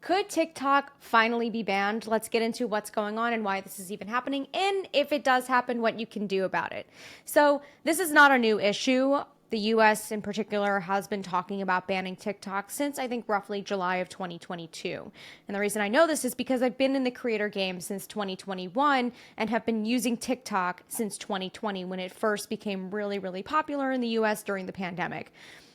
Could TikTok finally be banned? Let's get into what's going on and why this is even happening, and if it does happen, what you can do about it. So, this is not a new issue. The US in particular has been talking about banning TikTok since I think roughly July of 2022. And the reason I know this is because I've been in the creator game since 2021 and have been using TikTok since 2020 when it first became really, really popular in the US during the pandemic.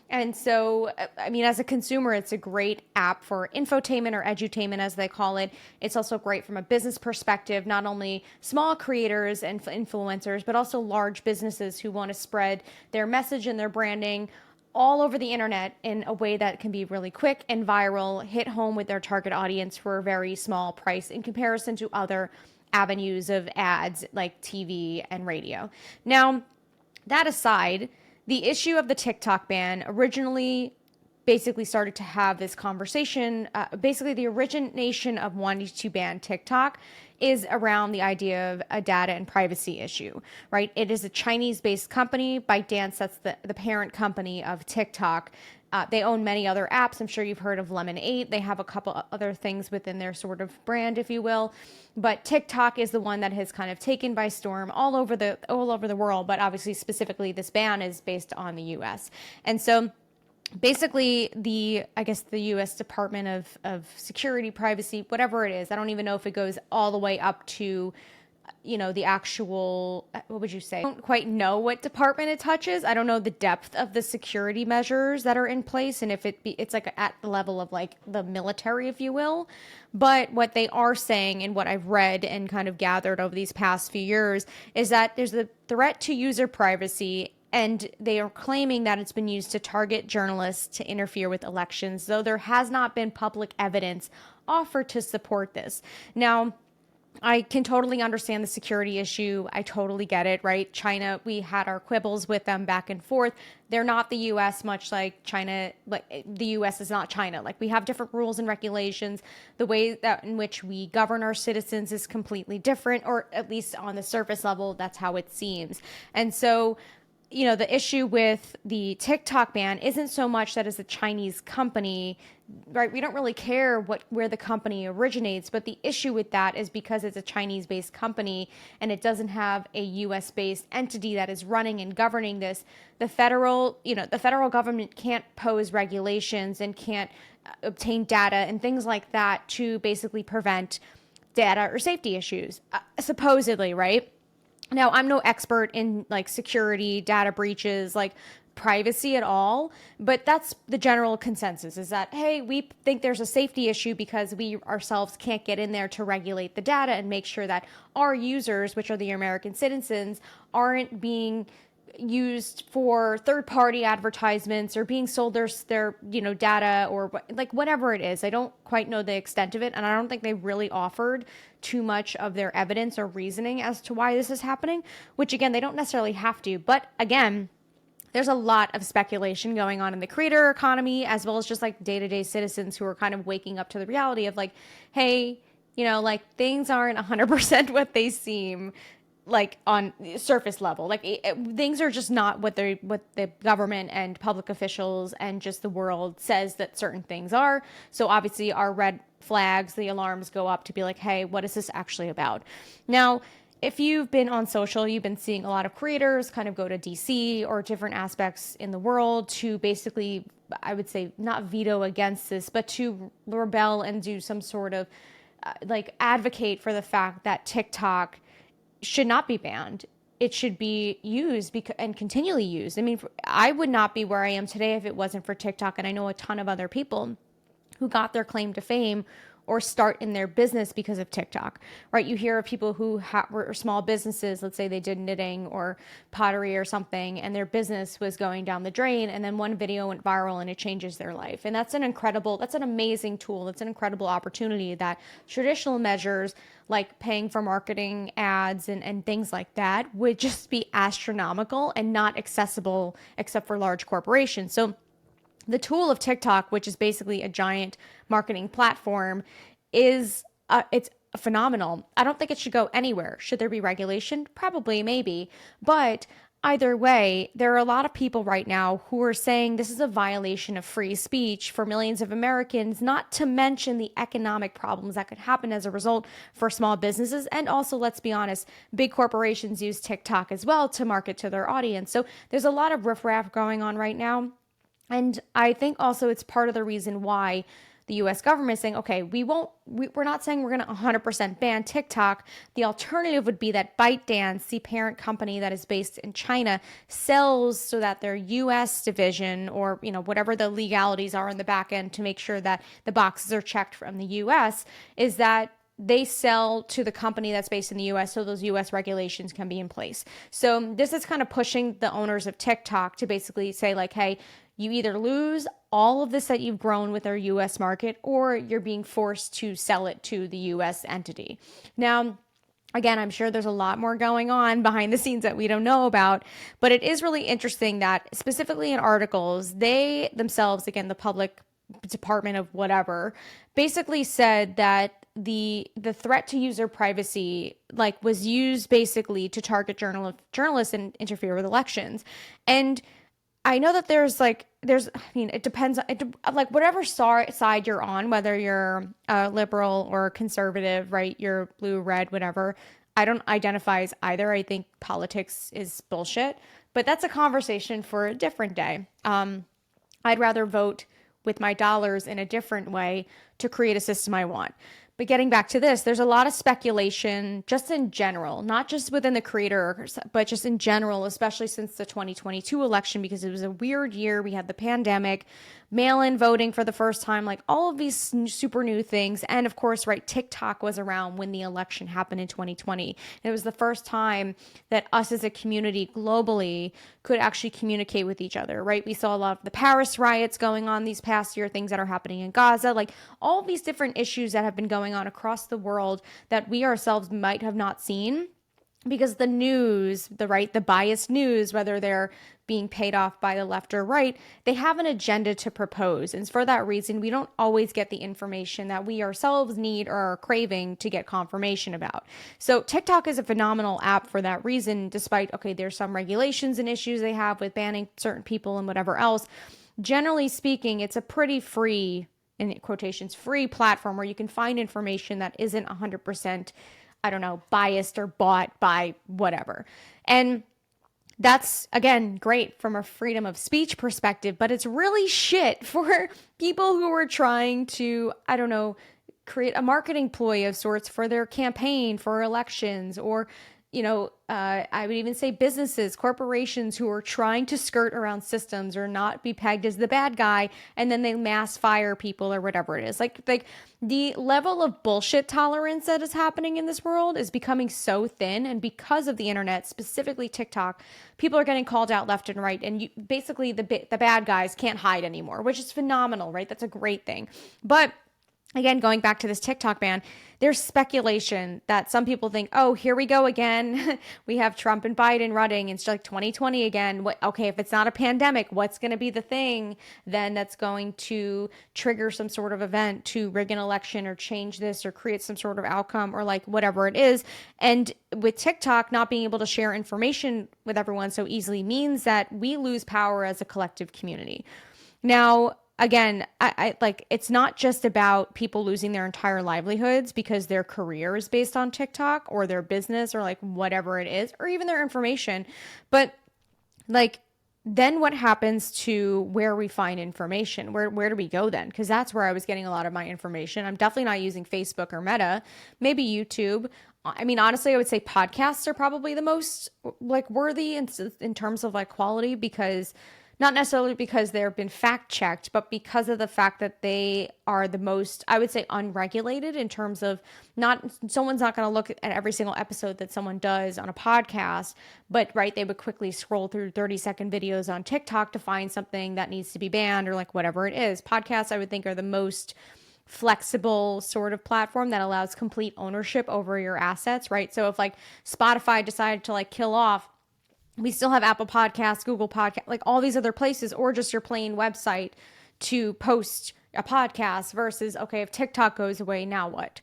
And so, I mean, as a consumer, it's a great app for infotainment or edutainment, as they call it. It's also great from a business perspective, not only small creators and influencers, but also large businesses who want to spread their message and their branding all over the internet in a way that can be really quick and viral, hit home with their target audience for a very small price in comparison to other avenues of ads like TV and radio. Now, that aside, the issue of the TikTok ban originally basically started to have this conversation. Basically, the origination of wanting to ban TikTok is around the idea of a data and privacy issue, right? It is a Chinese based company. ByteDance, that's the parent company of TikTok. They own many other apps. I'm sure you've heard of Lemon8. They have a couple other things within their sort of brand, if you will. But TikTok is the one that has kind of taken by storm all over the world. But obviously, specifically, this ban is based on the U.S. And so, basically, I guess the U.S. Department of Security, Privacy, whatever it is, I don't even know if it goes all the way up to the actual, what would you say? I don't quite know what department it touches. I don't know the depth of the security measures that are in place and if it's like at the level of like the military, if you will. But what they are saying and what I've read and kind of gathered over these past few years is that there's a threat to user privacy, and they are claiming that it's been used to target journalists to interfere with elections, though there has not been public evidence offered to support this. Now, I can totally understand the security issue. I totally get it, right? China, we had our quibbles with them back and forth. They're not the US, much like China, like the US is not China. Like, we have different rules and regulations. The way that in which we govern our citizens is completely different, or at least on the surface level, that's how it seems. And so, the issue with the TikTok ban isn't so much that it's a Chinese company, right? We don't really care where the company originates, but the issue with that is because it's a Chinese-based company and it doesn't have a US-based entity that is running and governing this. The federal government can't pose regulations and can't obtain data and things like that to basically prevent data or safety issues, supposedly, right? Now, I'm no expert in like security, data breaches, like privacy at all, but that's the general consensus is that, hey, we think there's a safety issue because we ourselves can't get in there to regulate the data and make sure that our users, which are the American citizens, aren't being used for third-party advertisements or being sold their data or like whatever it is. I don't quite know the extent of it, and I don't think they really offered too much of their evidence or reasoning as to why this is happening, which again, they don't necessarily have to. But again, there's a lot of speculation going on in the creator economy as well as just like day-to-day citizens who are kind of waking up to the reality of like, hey, like things aren't 100% what they seem like on surface level. Like things are just not what the government and public officials and just the world says that certain things are. So obviously our red flags, the alarms go up to be like, hey, what is this actually about? Now, if you've been on social, you've been seeing a lot of creators kind of go to DC or different aspects in the world to basically, I would say, not veto against this, but to rebel and do some sort of like advocate for the fact that TikTok should not be banned. It should be used and continually used. I mean, I would not be where I am today if it wasn't for TikTok. And I know a ton of other people who got their claim to fame or start in their business because of TikTok, right? You hear of people who were small businesses, let's say they did knitting or pottery or something, and their business was going down the drain, and then one video went viral and it changes their life. And that's an amazing tool. That's an incredible opportunity that traditional measures like paying for marketing ads and things like that would just be astronomical and not accessible except for large corporations. So the tool of TikTok, which is basically a giant marketing platform, it's phenomenal. I don't think it should go anywhere. Should there be regulation? Probably, maybe. But either way, there are a lot of people right now who are saying this is a violation of free speech for millions of Americans, not to mention the economic problems that could happen as a result for small businesses. And also, let's be honest, big corporations use TikTok as well to market to their audience. So there's a lot of riffraff going on right now. And I think also it's part of the reason why the US government is saying, okay, we're not saying we're going to 100% ban TikTok. The alternative would be that ByteDance, the parent company that is based in China, sells so that their US division, or, whatever the legalities are in the back end to make sure that the boxes are checked from the US, is that they sell to the company that's based in the US so those US regulations can be in place. So this is kind of pushing the owners of TikTok to basically say, like, hey, you either lose all of this that you've grown with our US market, or you're being forced to sell it to the US entity. Now, again, I'm sure there's a lot more going on behind the scenes that we don't know about, but it is really interesting that specifically in articles, they themselves, again, the public department of whatever, basically said that the threat to user privacy was used basically to target journalists and interfere with elections. And I know that it depends, whatever side you're on, whether you're liberal or conservative, right? You're blue, red, whatever. I don't identify as either. I think politics is bullshit, but that's a conversation for a different day. I'd rather vote with my dollars in a different way to create a system I want. But getting back to this, there's a lot of speculation just in general, not just within the creators, but just in general, especially since the 2022 election, because it was a weird year. We had the pandemic, mail-in voting for the first time, all of these super new things. And of course, right, TikTok was around when the election happened in 2020. And it was the first time that us as a community globally could actually communicate with each other, right? We saw a lot of the Paris riots going on these past year, things that are happening in Gaza, all of these different issues that have been going on across the world that we ourselves might have not seen, because the news, the biased news, whether they're being paid off by the left or right, they have an agenda to propose. And for that reason, we don't always get the information that we ourselves need or are craving to get confirmation about. So TikTok is a phenomenal app for that reason, despite, okay, there's some regulations and issues they have with banning certain people and whatever else. Generally speaking, it's a pretty free, in quotations, free platform where you can find information that isn't 100%, biased or bought by whatever. And that's, again, great from a freedom of speech perspective, but it's really shit for people who are trying to, create a marketing ploy of sorts for their campaign for elections, or I would even say businesses, corporations who are trying to skirt around systems or not be pegged as the bad guy, and then they mass fire people or whatever it is. The level of bullshit tolerance that is happening in this world is becoming so thin, and because of the internet, specifically TikTok, people are getting called out left and right, and basically the bad guys can't hide anymore, which is phenomenal, right? That's a great thing. But again, going back to this TikTok ban, there's speculation that some people think, oh, here we go again. We have Trump and Biden running. It's 2020 again. Okay, if it's not a pandemic, what's going to be the thing then that's going to trigger some sort of event to rig an election or change this or create some sort of outcome or whatever it is? And with TikTok not being able to share information with everyone so easily means that we lose power as a collective community. Now, again, I it's not just about people losing their entire livelihoods because their career is based on TikTok or their business or whatever it is, or even their information. But then what happens to where we find information? Where do we go then? Because that's where I was getting a lot of my information. I'm definitely not using Facebook or Meta, maybe YouTube. I mean, honestly, I would say podcasts are probably the most worthy in terms of quality, because not necessarily because they've been fact checked, but because of the fact that they are the most, I would say, unregulated in terms of someone's not going to look at every single episode that someone does on a podcast, but right, they would quickly scroll through 30-second videos on TikTok to find something that needs to be banned or whatever it is. Podcasts, I would think, are the most flexible sort of platform that allows complete ownership over your assets, right? So if Spotify decided to kill off, we still have Apple Podcasts, Google Podcasts, all these other places, or just your plain website to post a podcast versus, okay, if TikTok goes away, now what?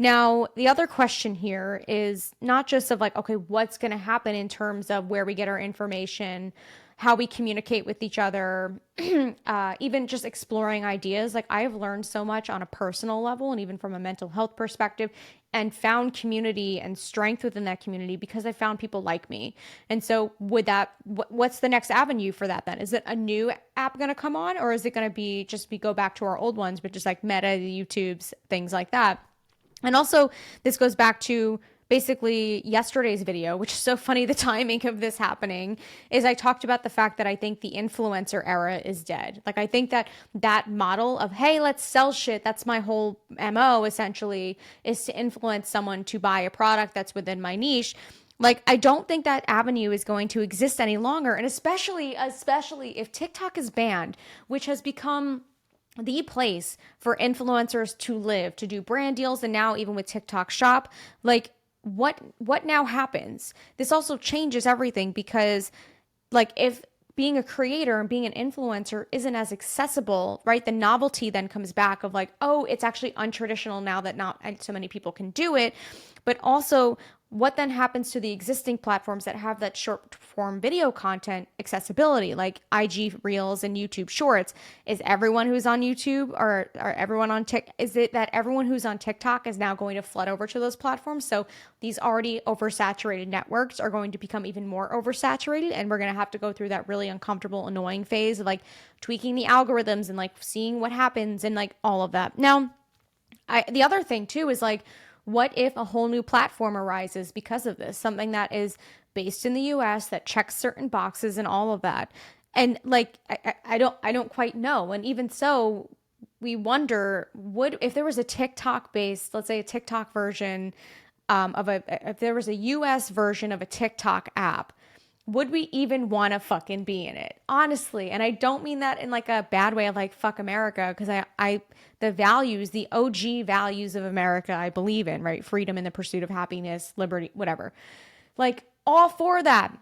Now, the other question here is not just of like, okay, what's going to happen in terms of where we get our information, how we communicate with each other, even just exploring ideas. Like, I have learned so much on a personal level and even from a mental health perspective, and found community and strength within that community because I found people like me. And so, would that, what's the next avenue for that then? Is it a new app going to come on, or is it going to be just we go back to our old ones, but just like Meta, the YouTubes, things like that? And also, this goes back to basically yesterday's video, which is so funny. The timing of this happening is I talked about the fact that I think the influencer era is dead. Like, I think that that model of, hey, let's sell shit, that's my whole MO essentially, is to influence someone to buy a product that's within my niche. Like, I don't think that avenue is going to exist any longer. And especially if TikTok is banned, which has become the place for influencers to live, to do brand deals, and now even with TikTok Shop, like what now happens? This also changes everything because like if being a creator and being an influencer isn't as accessible, right? The novelty then comes back of like, oh, it's actually untraditional now that not so many people can do it. But also, what then happens to the existing platforms that have that short form video content accessibility, like IG Reels and YouTube Shorts? Is everyone who's on YouTube or everyone on TikTok, is it that everyone who's on TikTok is now going to flood over to those platforms? So these already oversaturated networks are going to become even more oversaturated, and we're going to have to go through that really uncomfortable, annoying phase of like tweaking the algorithms and like seeing what happens and like all of that. Now, the other thing too is like, what if a whole new platform arises because of this? Something that is based in the US that checks certain boxes and all of that. And like I don't quite know. And even so, we wonder, would if there was a TikTok based, let's say a TikTok version if there was a US version of a TikTok app, would we even want to fucking be in it? Honestly. And I don't mean that in like a bad way of like fuck America, because the values, the OG values of America, I believe in, right? Freedom and the pursuit of happiness, liberty, whatever. Like all for that.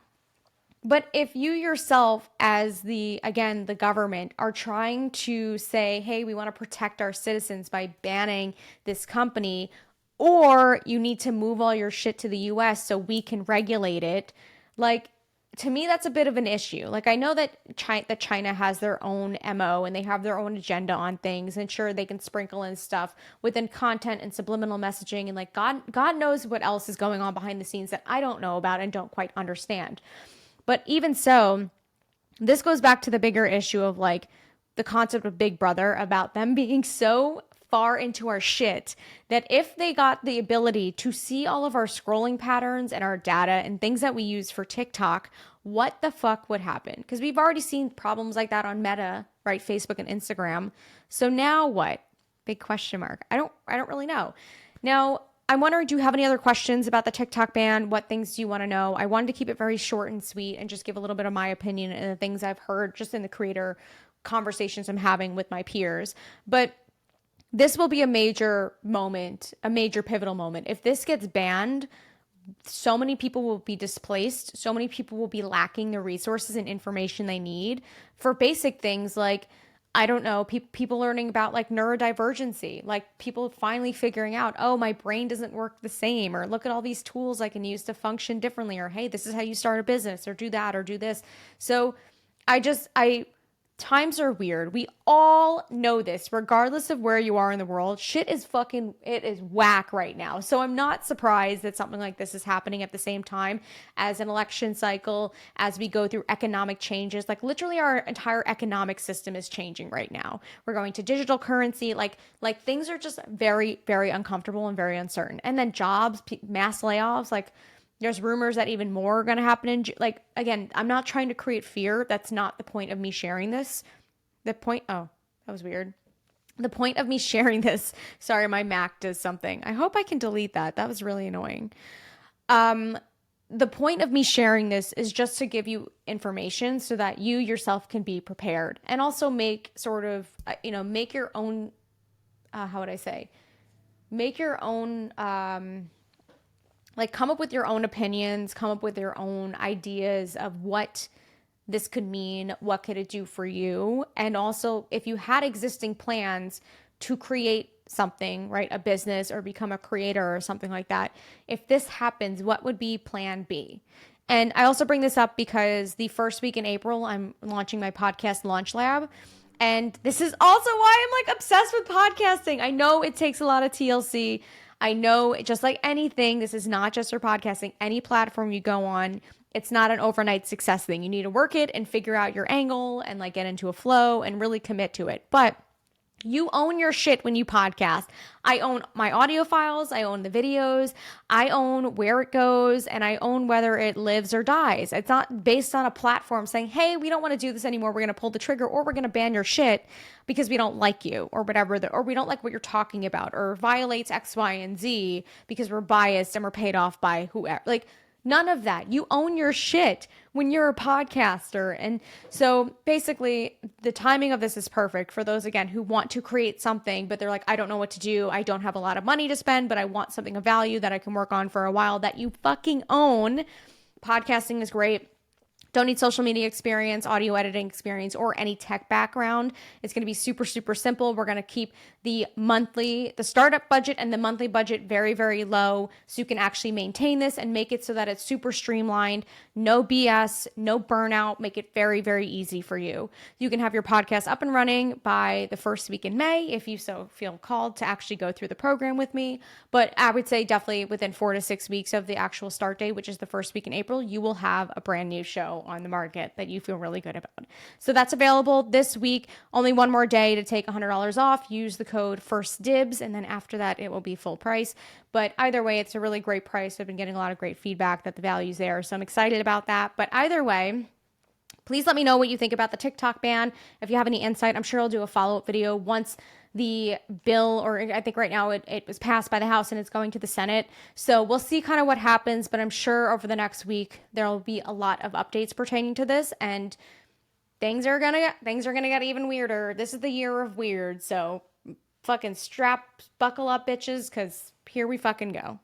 But if you yourself, as again, the government, are trying to say, hey, we want to protect our citizens by banning this company, or you need to move all your shit to the US so we can regulate it, like, to me, that's a bit of an issue. Like, I know that China has their own MO and they have their own agenda on things, and sure, they can sprinkle in stuff within content and subliminal messaging, and like God knows what else is going on behind the scenes that I don't know about and don't quite understand. But even so, this goes back to the bigger issue of like the concept of Big Brother, about them being so far into our shit that if they got the ability to see all of our scrolling patterns and our data and things that we use for TikTok, what the fuck would happen? Because we've already seen problems like that on Meta, right? Facebook and Instagram. So now what? Big question mark. I don't really know. Now, I'm wondering, do you have any other questions about the TikTok ban? What things do you want to know? I wanted to keep it very short and sweet and just give a little bit of my opinion and the things I've heard just in the creator conversations I'm having with my peers. But this will be a major moment, a major pivotal moment. If this gets banned, so many people will be displaced. So many people will be lacking the resources and information they need for basic things like, I don't know, people learning about like neurodivergency, like people finally figuring out, oh, my brain doesn't work the same, or look at all these tools I can use to function differently, or hey, this is how you start a business, or do that, or do this. So I times are weird. We all know this, regardless of where you are in the world. Shit is fucking, it is whack right now. So I'm not surprised that something like this is happening at the same time as an election cycle, as we go through economic changes. Like literally our entire economic system is changing right now. We're going to digital currency. Like things are just very, very uncomfortable and very uncertain. And then jobs, mass layoffs, like there's rumors that even more are going to happen in like, again, I'm not trying to create fear. That's not the point of me sharing this. Oh, that was weird. The point of me sharing this, sorry, my Mac does something. I hope I can delete that. That was really annoying. The point of me sharing this is just to give you information so that you yourself can be prepared, and also make sort of, make your own, how would I say, make your own, like come up with your own opinions, come up with your own ideas of what this could mean, what could it do for you, and also if you had existing plans to create something, right? A business or become a creator or something like that. If this happens, what would be plan B? And I also bring this up because the first week in April, I'm launching my podcast Launch Lab. And this is also why I'm like obsessed with podcasting. I know it takes a lot of TLC. I know just like anything, this is not just for podcasting. Any platform you go on, it's not an overnight success thing. You need to work it and figure out your angle and like get into a flow and really commit to it. But you own your shit when you podcast. I own my audio files, I own the videos, I own where it goes, and I own whether it lives or dies. It's not based on a platform saying, hey, we don't want to do this anymore. We're going to pull the trigger or we're going to ban your shit because we don't like you or whatever, or we don't like what you're talking about or violates X, Y, and Z because we're biased and we're paid off by whoever. Like, none of that. You own your shit when you're a podcaster. And so basically, the timing of this is perfect for those, again, who want to create something, but they're like, I don't know what to do. I don't have a lot of money to spend, but I want something of value that I can work on for a while that you fucking own. Podcasting is great. Don't need social media experience, audio editing experience, or any tech background. It's going to be super, super simple. We're going to keep the startup budget and the monthly budget very, very low so you can actually maintain this and make it so that it's super streamlined, no BS, no burnout, make it very, very easy for you. You can have your podcast up and running by the first week in May if you so feel called to actually go through the program with me. But I would say definitely within 4 to 6 weeks of the actual start date, which is the first week in April, you will have a brand new show on the market that you feel really good about. So that's available this week. Only one more day to take $100 off. Use the code FIRSTDIBS, and then after that, it will be full price. But either way, it's a really great price. I've been getting a lot of great feedback that the value's there, so I'm excited about that. But either way, please let me know what you think about the TikTok ban. If you have any insight, I'm sure I'll do a follow-up video once the bill, or I think right now it was passed by the House and it's going to the Senate. So we'll see kind of what happens, but I'm sure over the next week, there'll be a lot of updates pertaining to this, and things are gonna get even weirder. This is the year of weird. So fucking buckle up, bitches, because here we fucking go.